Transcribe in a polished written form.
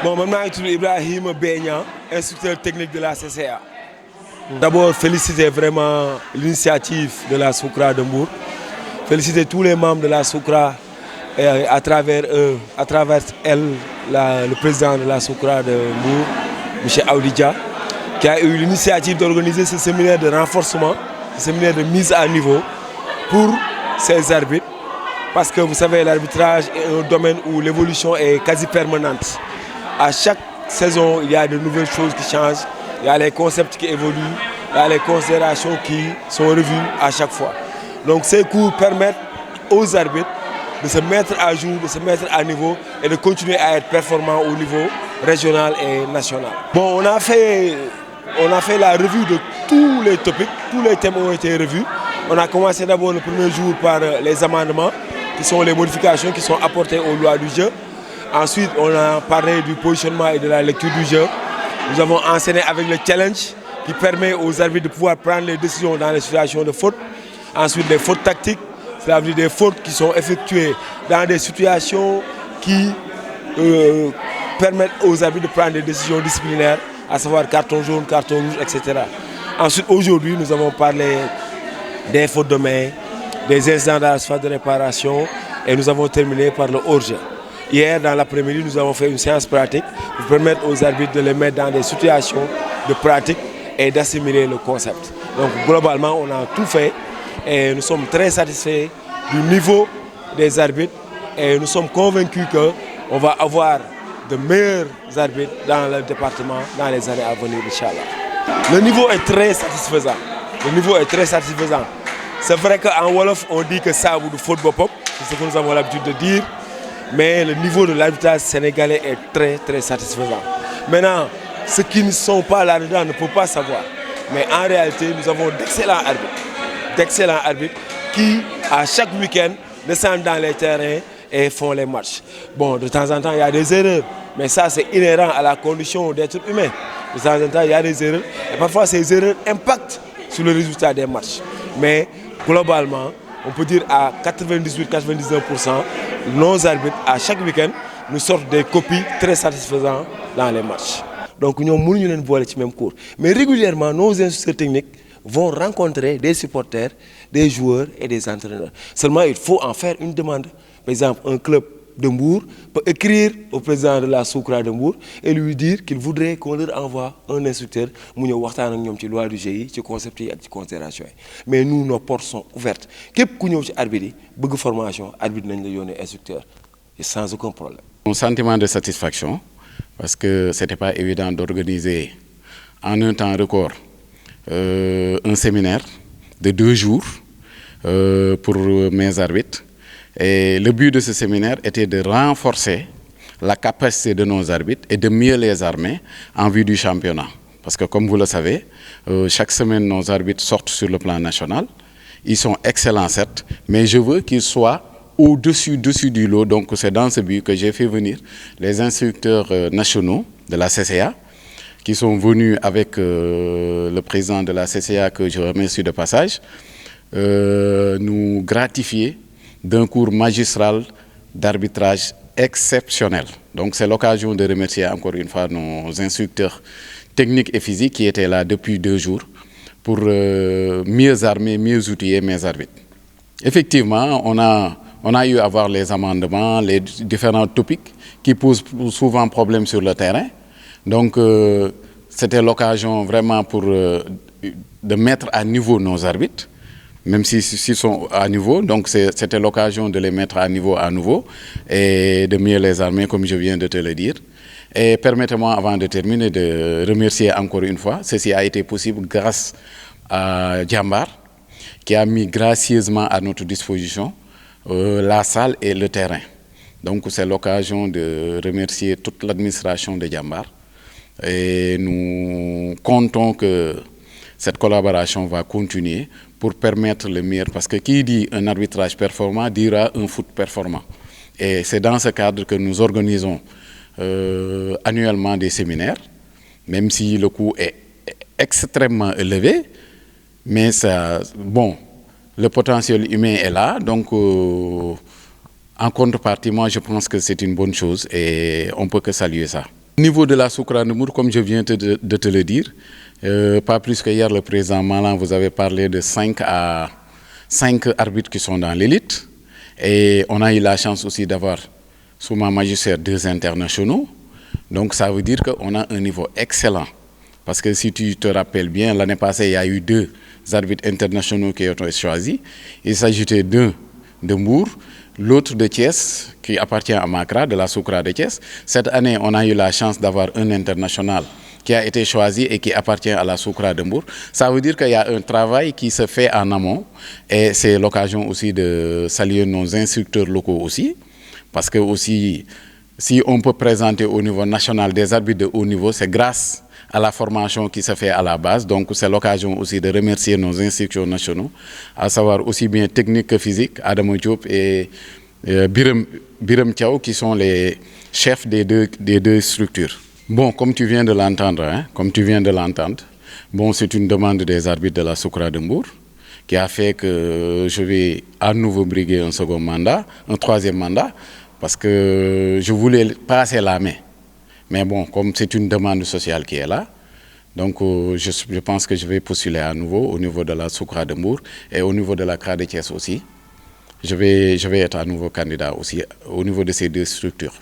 Bon, maintenant, je suis Ibrahim Beignan, instructeur technique de la CCA. D'abord, féliciter vraiment l'initiative de la Soukra de Mbour. Féliciter tous les membres de la Soukra et à travers eux, à travers elle, le président de la Soukra de Mbour, M. Aoudidja, qui a eu l'initiative d'organiser ce séminaire de renforcement, ce séminaire de mise à niveau pour ces arbitres. Parce que vous savez, l'arbitrage est un domaine où l'évolution est quasi permanente. À chaque saison, il y a de nouvelles choses qui changent, il y a les concepts qui évoluent, il y a les considérations qui sont revues à chaque fois. Donc ces cours permettent aux arbitres de se mettre à jour, de se mettre à niveau et de continuer à être performants au niveau régional et national. Bon, on a fait la revue de tous les topics, tous les thèmes ont été revus. On a commencé d'abord le premier jour par les amendements, qui sont les modifications qui sont apportées aux lois du jeu. Ensuite, on a parlé du positionnement et de la lecture du jeu. Nous avons enseigné avec le challenge qui permet aux arbitres de pouvoir prendre les décisions dans les situations de faute. Ensuite, les fautes tactiques, cela veut dire des fautes qui sont effectuées dans des situations qui permettent aux arbitres de prendre des décisions disciplinaires, à savoir carton jaune, carton rouge, etc. Ensuite, aujourd'hui, nous avons parlé des fautes de main, des incidents dans la phase de réparation et nous avons terminé par le hors-jeu. Hier, dans l'après-midi, nous avons fait une séance pratique pour permettre aux arbitres de les mettre dans des situations de pratique et d'assimiler le concept. Donc globalement, on a tout fait et nous sommes très satisfaits du niveau des arbitres et nous sommes convaincus qu'on va avoir de meilleurs arbitres dans le département dans les années à venir, Inch'Allah. Le niveau est très satisfaisant. Le niveau est très satisfaisant. C'est vrai qu'en Wolof, on dit que ça vous de football pop, c'est ce que nous avons l'habitude de dire. Mais le niveau de l'arbitrage sénégalais est très très satisfaisant. Maintenant, ceux qui ne sont pas là-dedans ne peuvent pas savoir. Mais en réalité, nous avons d'excellents arbitres qui, à chaque week-end, descendent dans les terrains et font les matchs. Bon, de temps en temps, il y a des erreurs, mais ça, c'est inhérent à la condition d'être humain. De temps en temps, il y a des erreurs, et parfois, ces erreurs impactent sur le résultat des matchs. Mais globalement, on peut dire à 98-99%, nos arbitres, à chaque week-end, nous sortent des copies très satisfaisantes dans les matchs. Donc, nous ne pouvons pas voir le même cours. Mais régulièrement, nos instructeurs techniques vont rencontrer des supporters, des joueurs et des entraîneurs. Seulement, il faut en faire une demande. Par exemple, un club de Mbour peut écrire au président de la Soukra de Mbour et lui dire qu'il voudrait qu'on leur envoie un instructeur pour nous voir la loi du GI, le concept et la considération. Mais nous, nos portes sont ouvertes. Quel que soit l'arbitre, une formation, l'arbitre n'est pas instructeur. Sans aucun problème. Mon sentiment de satisfaction, parce que ce n'était pas évident d'organiser en un temps record un séminaire de 2 jours pour mes arbitres. Et le but de ce séminaire était de renforcer la capacité de nos arbitres et de mieux les armer en vue du championnat. Parce que comme vous le savez, chaque semaine nos arbitres sortent sur le plan national. Ils sont excellents certes, mais je veux qu'ils soient au-dessus du lot. Donc c'est dans ce but que j'ai fait venir les instructeurs nationaux de la CCA qui sont venus avec le président de la CCA que je remercie de passage, nous gratifier d'un cours magistral d'arbitrage exceptionnel. Donc c'est l'occasion de remercier encore une fois nos instructeurs techniques et physiques qui étaient là depuis 2 jours pour mieux armer, mieux outiller mes arbitres. Effectivement, on a eu à voir les amendements, les différents topics qui posent souvent problème sur le terrain. Donc c'était l'occasion vraiment de mettre à niveau nos arbitres. Même s'ils sont à niveau, donc c'était l'occasion de les mettre à nouveau et de mieux les armer, comme je viens de te le dire. Et permettez-moi, avant de terminer, de remercier encore une fois. Ceci a été possible grâce à Djambar, qui a mis gracieusement à notre disposition la salle et le terrain. Donc c'est l'occasion de remercier toute l'administration de Djambar. Et nous comptons que cette collaboration va continuer pour permettre le meilleur. Parce que qui dit un arbitrage performant dira un foot performant. Et c'est dans ce cadre que nous organisons annuellement des séminaires, même si le coût est extrêmement élevé. Mais ça, bon, le potentiel humain est là. Donc, en contrepartie, moi, je pense que c'est une bonne chose et on ne peut que saluer ça. Au niveau de la Soukra de Mbour, comme je viens de te le dire, pas plus que hier, le président Malan vous avez parlé de 5 arbitres qui sont dans l'élite. Et on a eu la chance aussi d'avoir, sous ma magistère, 2 internationaux. Donc ça veut dire qu'on a un niveau excellent. Parce que si tu te rappelles bien, l'année passée, il y a eu 2 arbitres internationaux qui ont été choisis. Il s'agissait d'un de Mbour, l'autre de Thiès, qui appartient à Makra, de la Soukra de Thiès. Cette année, on a eu la chance d'avoir un international qui a été choisi et qui appartient à la Soukra de Mbour. Ça veut dire qu'il y a un travail qui se fait en amont. Et c'est l'occasion aussi de saluer nos instructeurs locaux aussi. Parce que aussi, si on peut présenter au niveau national des arbitres de haut niveau, c'est grâce à la formation qui se fait à la base. Donc c'est l'occasion aussi de remercier nos instructeurs nationaux, à savoir aussi bien technique que physique, Adamo Diop et Biram Thiaw, qui sont les chefs des deux structures. Bon, comme tu viens de l'entendre, bon, c'est une demande des arbitres de la Soukra de Mbour qui a fait que je vais à nouveau briguer un second mandat, un 3e mandat, parce que je voulais passer la main. Mais bon, comme c'est une demande sociale qui est là, donc je pense que je vais postuler à nouveau au niveau de la Soukra de Mbour et au niveau de la CRA de Thiès aussi. Je vais être à nouveau candidat aussi au niveau de ces 2 structures.